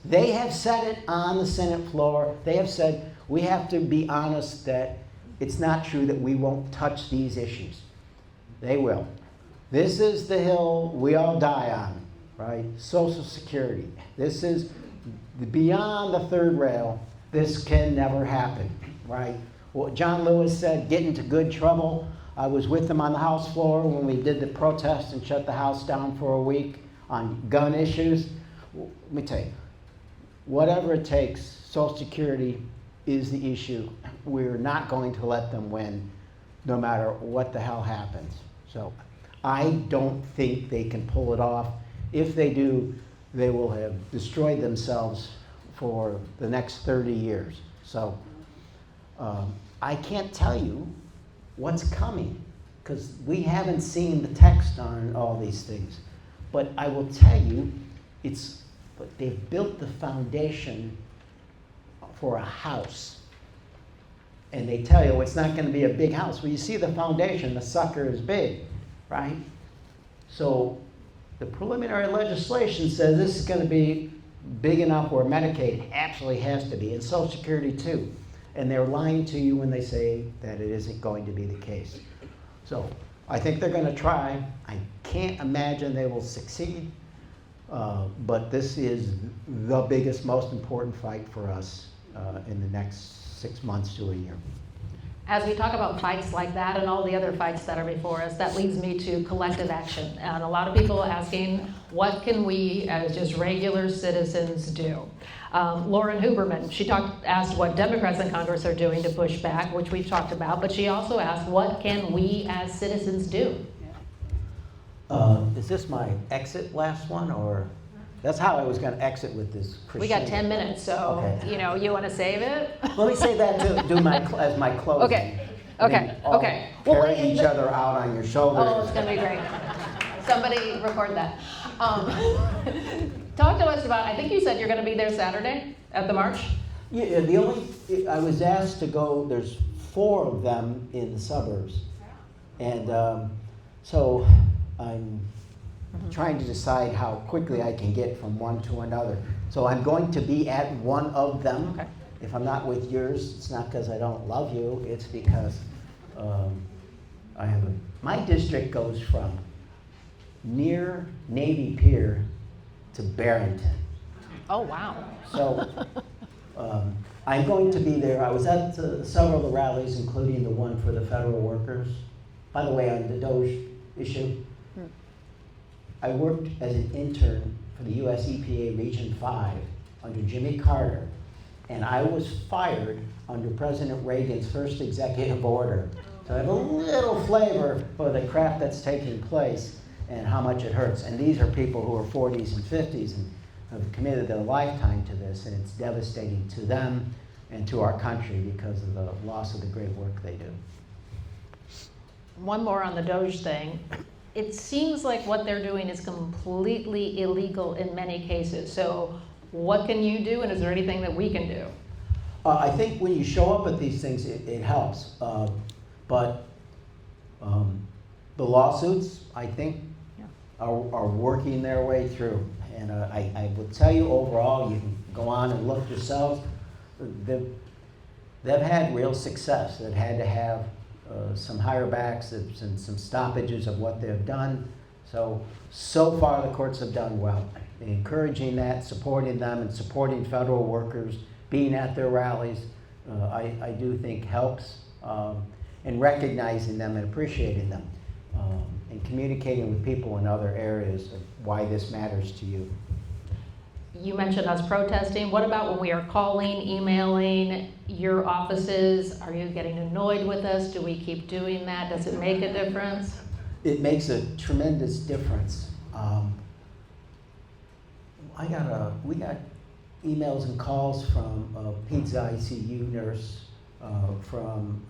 They have said it on the Senate floor. They have said we have to be honest that it's not true that we won't touch these issues. They will. This is the hill we all die on, right? Social Security. This is beyond the third rail. This can never happen, right? What John Lewis said, get into good trouble. I was with him on the House floor when we did the protest and shut the House down for a week on gun issues. Let me tell you, whatever it takes, Social Security is the issue. We're not going to let them win no matter what the hell happens. So I don't think they can pull it off. If they do, they will have destroyed themselves for the next 30 years. So I can't tell you what's coming because we haven't seen the text on all these things. But I will tell you, but they've built the foundation for a house. And they tell you it's not going to be a big house. Well, you see the foundation, the sucker is big, right? So the preliminary legislation says this is going to be big enough where Medicaid actually has to be, and Social Security too. And they're lying to you when they say that it isn't going to be the case. So I think they're going to try. I can't imagine they will succeed. But this is the biggest, most important fight for us in the next 6 months to a year. As we talk about fights like that and all the other fights that are before us, that leads me to collective action. And a lot of people are asking, what can we as just regular citizens do? Lauren Huberman, she asked what Democrats in Congress are doing to push back, which we've talked about, but she also asked, what can we as citizens do? Is this my exit last one, or? That's how I was going to exit with this crescendo. We got 10 minutes, so, okay. You want to save it? Let me say that to do as my closing. Okay, okay. Carry each other out on your shoulders. Oh, it's going to be great. Somebody record that. Talk to us about, I think you said you're going to be there Saturday at the march? Yeah, I was asked to go, there's 4 of them in the suburbs. And so I'm trying to decide how quickly I can get from one to another. So I'm going to be at one of them. Okay. If I'm not with yours, it's not because I don't love you, it's because my district goes from near Navy Pier to Barrington. Oh, wow. So I'm going to be there. I was at several of the rallies, including the one for the federal workers. By the way, on the Doge issue, I worked as an intern for the US EPA Region 5 under Jimmy Carter, and I was fired under President Reagan's first executive order. So I have a little flavor for the crap that's taking place and how much it hurts. And these are people who are 40s and 50s and have committed their lifetime to this, and it's devastating to them and to our country because of the loss of the great work they do. One more on the Doge thing. It seems like what they're doing is completely illegal in many cases. So what can you do, and is there anything that we can do? I think when you show up at these things, it helps. But the lawsuits, I think, are working their way through. And I will tell you overall, you can go on and look yourselves, they've had real success. They've had to have some higher backs and some stoppages of what they've done. So far the courts have done well. Encouraging that, supporting them, and supporting federal workers, being at their rallies, I do think helps. And recognizing them and appreciating them. And communicating with people in other areas of why this matters to you. You mentioned us protesting. What about when we are calling, emailing your offices? Are you getting annoyed with us? Do we keep doing that? Does it make a difference? it makes a tremendous difference. We got emails and calls from a peds ICU nurse, from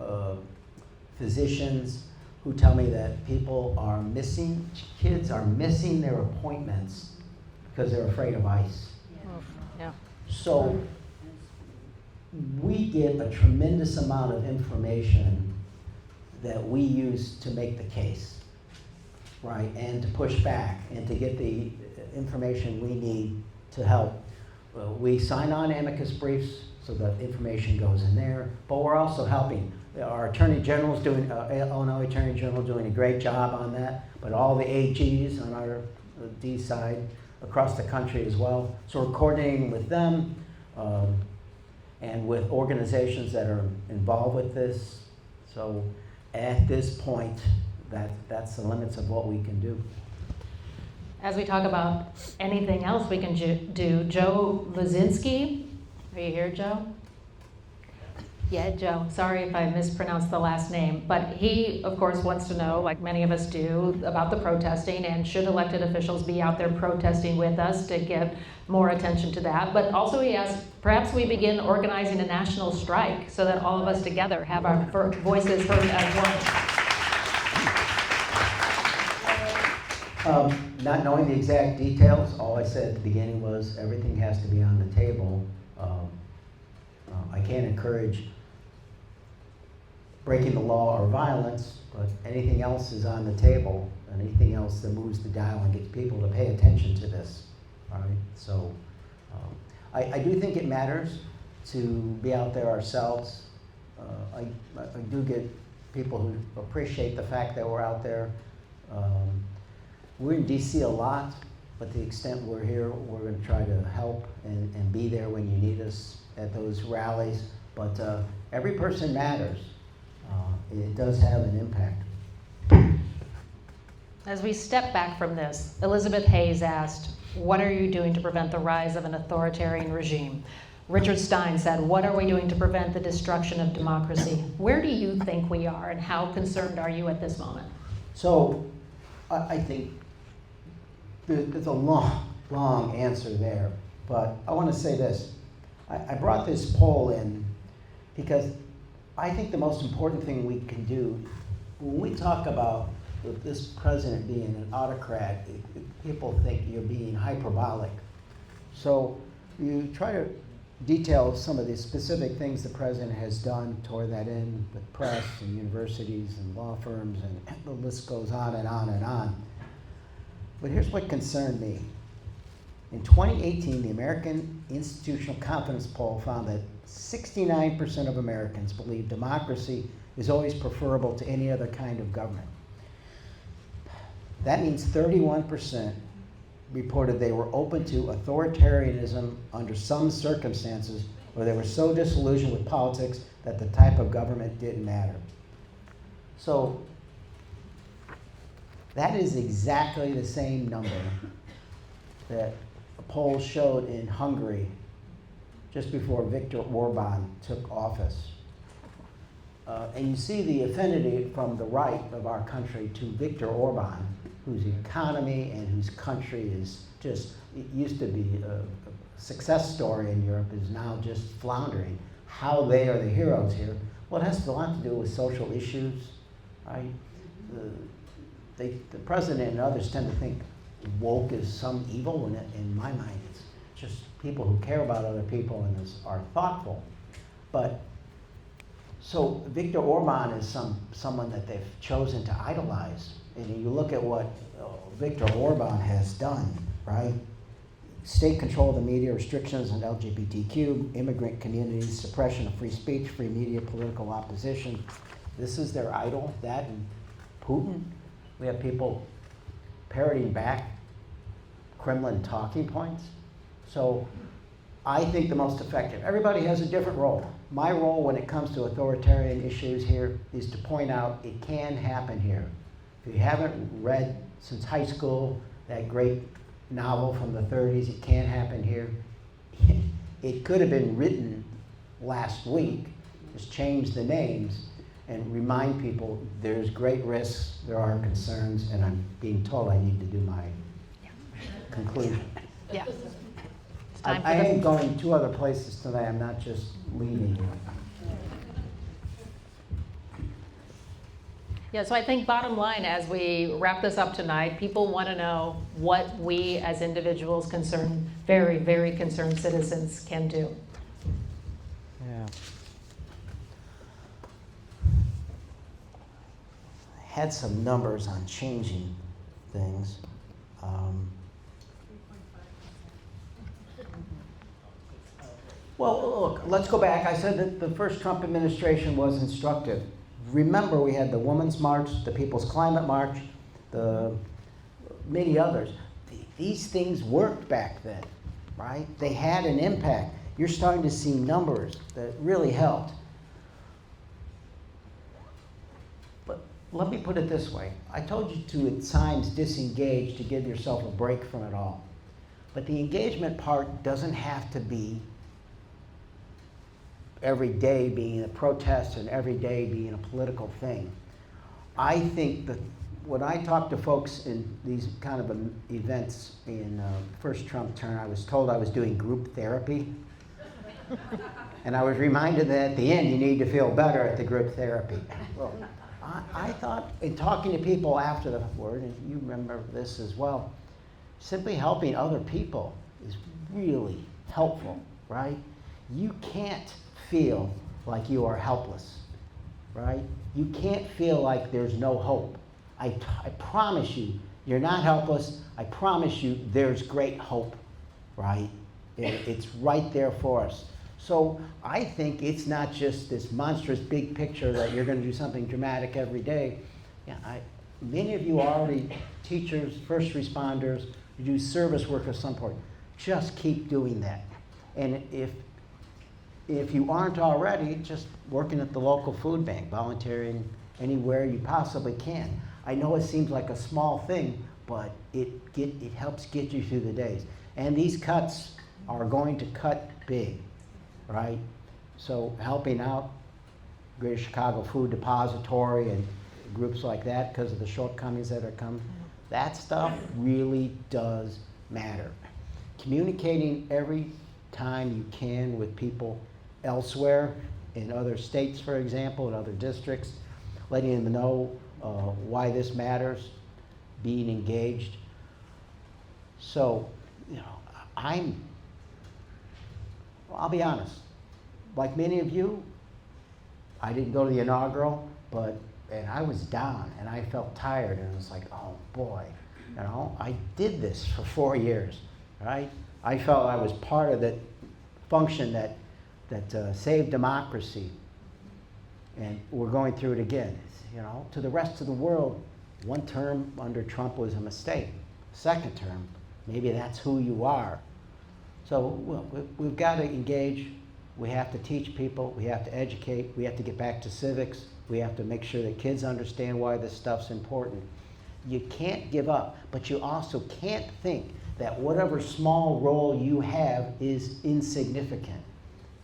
physicians who tell me that kids are missing their appointments because they're afraid of ICE. Yeah. So we get a tremendous amount of information that we use to make the case, right? And to push back and to get the information we need to help. We sign on amicus briefs so that information goes in there, but we're also helping. Our Attorney General's doing, Illinois Attorney General doing a great job on that, but all the AGs on our D side across the country as well. So we're coordinating with them and with organizations that are involved with this. So at this point, that's the limits of what we can do. As we talk about anything else we can do, Joe Lazinski, are you here, Joe? Yeah, Joe. Sorry if I mispronounced the last name, but he, of course, wants to know, like many of us do, about the protesting, and should elected officials be out there protesting with us to get more attention to that. But also he asks, perhaps we begin organizing a national strike so that all of us together have our voices heard as one. Not knowing the exact details, all I said at the beginning was everything has to be on the table. I can't encourage breaking the law or violence, but anything else is on the table, and anything else that moves the dial and gets people to pay attention to this. All right, so I do think it matters to be out there ourselves. I do get people who appreciate the fact that we're out there. We're in DC a lot, but to the extent we're here, we're going to try to help and be there when you need us at those rallies. But every person matters. It does have an impact. As we step back from this, Elizabeth Hayes asked, what are you doing to prevent the rise of an authoritarian regime? Richard Stein said, what are we doing to prevent the destruction of democracy? Where do you think we are, and how concerned are you at this moment? So I think there's a long answer there, but I want to say this. I brought this poll in because I think the most important thing we can do, when we talk about this president being an autocrat, people think you're being hyperbolic. So you try to detail some of the specific things the president has done toward that end with press and universities and law firms, and the list goes on and on and on. But here's what concerned me. In 2018, the American Institutional Confidence Poll found that 69% of Americans believe democracy is always preferable to any other kind of government. That means 31% reported they were open to authoritarianism under some circumstances, or they were so disillusioned with politics that the type of government didn't matter. So that is exactly the same number that a poll showed in Hungary just before Viktor Orban took office. And you see the affinity from the right of our country to Viktor Orban, whose economy and whose country is just, it used to be a success story in Europe, is now just floundering. How they are the heroes here. Well, it has a lot to do with social issues, right? The president and others tend to think woke is some evil, when in my mind it's just people who care about other people and are thoughtful. But so Viktor Orban is someone that they've chosen to idolize. And you look at what Viktor Orban has done, right? State control of the media, restrictions on LGBTQ, immigrant communities, suppression of free speech, free media, political opposition. This is their idol, that and Putin. We have people parroting back Kremlin talking points. So I think the most effective, everybody has a different role. My role when it comes to authoritarian issues here is to point out it can happen here. If you haven't read since high school that great novel from the 30s, It Can Happen Here, it could have been written last week, just change the names. and remind people there's great risks, there are concerns, and I'm being told I need to do my conclusion. Yeah. It's I time for am the, going 2 other places tonight, I'm not just leaving. yeah, so I think bottom line, as we wrap this up tonight, people want to know what we as individuals concerned, very, very concerned citizens can do. Yeah. Had some numbers on changing things. Well, look, let's go back. I said that the first Trump administration was instructive. Remember, we had the Women's March, the People's Climate March, many others. These things worked back then, right? They had an impact. You're starting to see numbers that really helped. But let me put it this way. I told you to, at times, disengage to give yourself a break from it all. But the engagement part doesn't have to be every day being a protest and every day being a political thing. I think that when I talk to folks in these kind of events in first Trump term, I was told I was doing group therapy. And I was reminded that at the end you need to feel better at the group therapy. Well, I thought in talking to people after the word, and you remember this as well, simply helping other people is really helpful, right? You can't feel like you are helpless, right? You can't feel like there's no hope. I promise you, you're not helpless. I promise you, there's great hope, right? It's right there for us. So I think it's not just this monstrous big picture that you're going to do something dramatic every day. Yeah, many of you are already teachers, first responders, you do service work of some sort. Just keep doing that. And if you aren't already, just working at the local food bank, volunteering anywhere you possibly can. I know it seems like a small thing, but it helps get you through the days. And these cuts are going to cut big, right? So helping out Greater Chicago Food Depository and groups like that because of the shortcomings that are coming, that stuff really does matter. Communicating every time you can with people elsewhere, in other states, for example, in other districts, letting them know why this matters, being engaged. So, I'll be honest, like many of you, I didn't go to the inaugural, and I was down, and I felt tired, and it was like, oh boy, I did this for 4 years, right? I felt I was part of that function that saved democracy, and we're going through it again. To the rest of the world, one term under Trump was a mistake. Second term, maybe that's who you are. So we've got to engage. We have to teach people. We have to educate. We have to get back to civics. We have to make sure that kids understand why this stuff's important. You can't give up, but you also can't think that whatever small role you have is insignificant,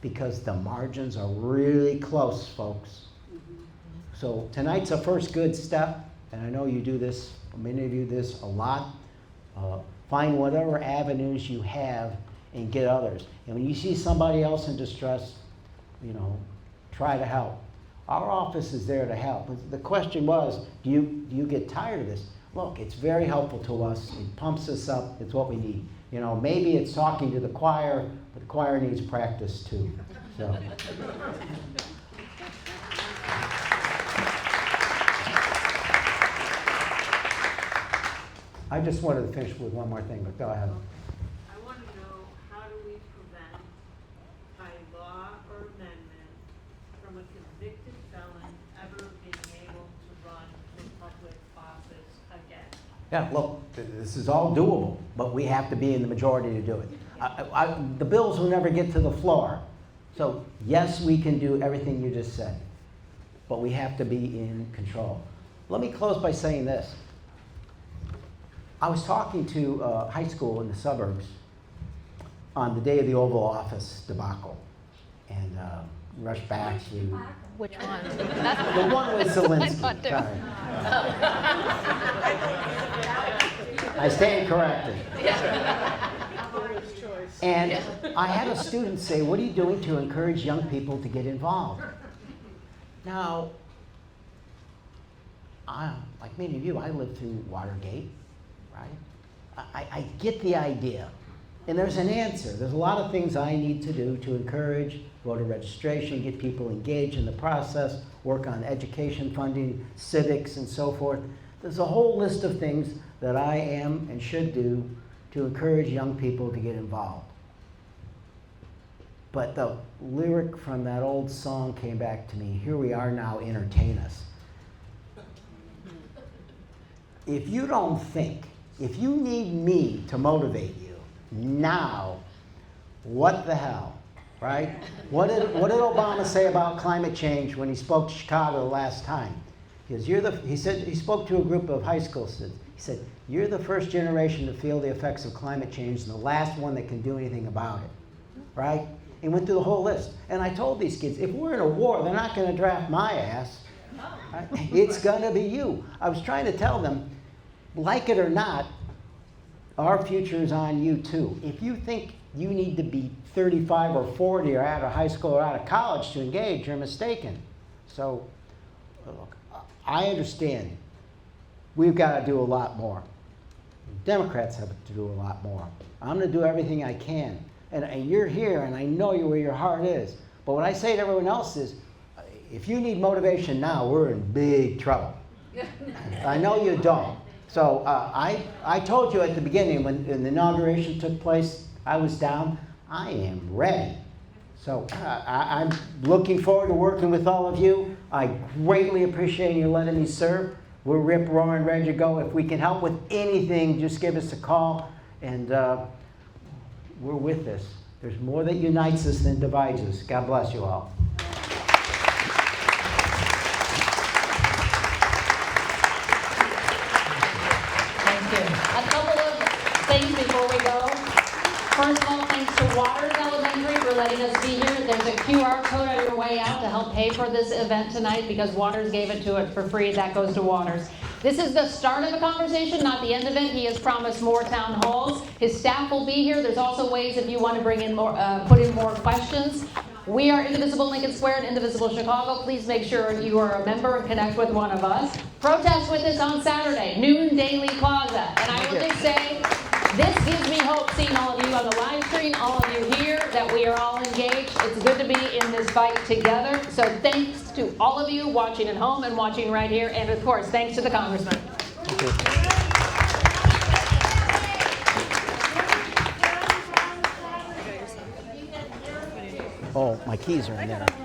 because the margins are really close, folks. So tonight's a first good step, and I know you do this, many of you do this a lot. Find whatever avenues you have and get others. And when you see somebody else in distress, try to help. Our office is there to help. The question was, do you get tired of this? Look, it's very helpful to us. It pumps us up. It's what we need. Maybe it's talking to the choir, but the choir needs practice too. So. I just wanted to finish with one more thing, but go ahead. I want to know, how do we prevent, by law or amendment, from a convicted felon ever being able to run for public office again? Yeah, look, this is all doable, but we have to be in the majority to do it. The bills will never get to the floor. So yes, we can do everything you just said, but we have to be in control. Let me close by saying this. I was talking to a high school in the suburbs on the day of the Oval Office debacle. And rush back to, Which one? the one with Zelensky. thought too. Sorry. I stand corrected. And I had a student say, what are you doing to encourage young people to get involved? Now, like many of you, I lived through Watergate, right? I get the idea. And there's an answer. There's a lot of things I need to do to encourage voter registration, get people engaged in the process, work on education funding, civics, and so forth. There's a whole list of things that I am and should do to encourage young people to get involved. But the lyric from that old song came back to me, here we are now, entertain us. If you don't think, if you need me to motivate you, now, what the hell, right? What did Obama say about climate change when he spoke to Chicago the last time? Because he spoke to a group of high school students. He said, you're the first generation to feel the effects of climate change and the last one that can do anything about it, right? And went through the whole list. And I told these kids, if we're in a war, they're not going to draft my ass. Right? It's going to be you. I was trying to tell them, like it or not, our future is on you too. If you think you need to be 35 or 40 or out of high school or out of college to engage, you're mistaken. So, look, I understand we've got to do a lot more. Democrats have to do a lot more. I'm going to do everything I can. And you're here, and I know where your heart is. But what I say to everyone else is, if you need motivation now, we're in big trouble. I know you don't. So I told you at the beginning when the inauguration took place, I was down. I am ready. So I'm looking forward to working with all of you. I greatly appreciate you letting me serve. We're rip-roaring, ready to go. If we can help with anything, just give us a call. And we're with this. There's more that unites us than divides us. God bless you all. A couple of things before we go. First of all, thanks to Waters Elementary for letting us be here. There's a QR code on your way out to help pay for this event tonight because Waters gave it to it for free. That goes to Waters. This is the start of a conversation, not the end of it. He has promised more town halls. His staff will be here. There's also ways if you want to bring in more, put in more questions. We are Indivisible Lincoln Square and Indivisible Chicago. Please make sure you are a member and connect with one of us. Protest with us on Saturday, noon, Daly Plaza. And I will just say, this gives me hope seeing all of you on the live stream, all of you here, that we are all engaged. It's good to be in this fight together. So thanks to all of you watching at home and watching right here. And of course, thanks to the Congressman. Thank you. Oh, my keys are in there.